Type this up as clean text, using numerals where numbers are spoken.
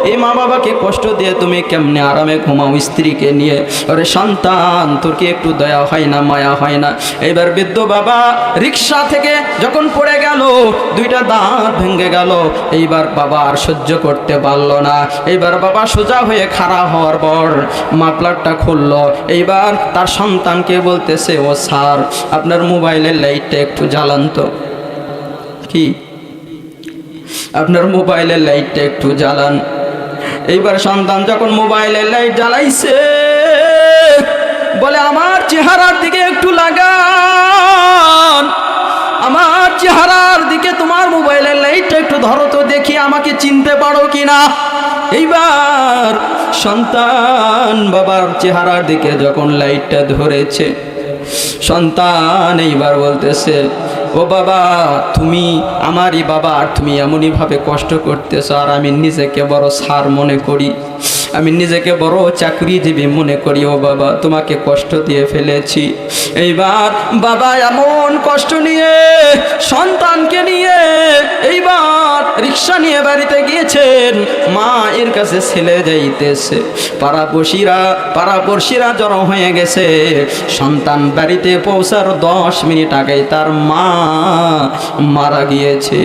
এই মা বাবাকে কষ্ট দিয়ে তুমি কেমনে আরামে ঘুমাও স্ত্রীকে নিয়ে? আরে সন্তান, তোর কি একটু দয়া হয় না, মায়া হয় না? এবার বৃদ্ধ বাবা রিক্সা থেকে যখন পড়ে গেল, দুইটা দাঁত ভেঙে গেল। এইবার বাবা আর সহ্য করতে পারলো না। এইবার বাবা সোজা হয়ে খাড়া হওয়ার পর মাফলারটা খুললো। এইবার তার সন্তানকে বলতেছে, ও স্যার, আপনার মোবাইলের লাইটটা একটু জ্বালান তো। কি? আপনার মোবাইলের লাইটটা একটু জ্বালান। এইবার সন্তান যখন মোবাইলের লাইট জ্বালাইছে, বলে আমার চেহারার দিকে একটু লাগান, আমার চেহারার দিকে তোমার মোবাইলের লাইটটা একটু ধরো তো দেখি আমাকে চিনতে পারো কিনা। এইবার সন্তান বাবার চেহারার দিকে যখন লাইটটা ধরেছে, সন্তান এইবার বলতেছে, ও বাবা, তুমি আমারই বাবা, আর তুমি এমনইভাবে কষ্ট করতেছো, আর আমি নিজেকে বড় সার মনে করি, আমি নিজেকে বড় চাকরিজীবী মনে করি। ও বাবা, তোমাকে কষ্ট দিয়ে ফেলেছি। এইবার বাবা এমন কষ্ট নিয়ে সন্তানকে নিয়ে এইবার রিক্সা নিয়ে বাড়িতে গিয়েছেন। মা এর কাছে ছেলে যাইতেছে, পাড়াপড়শিরা জড়ো হয়ে গেছে। সন্তান বাড়িতে পৌঁছার 10 মিনিট আগেই তার মা মারা গিয়েছে।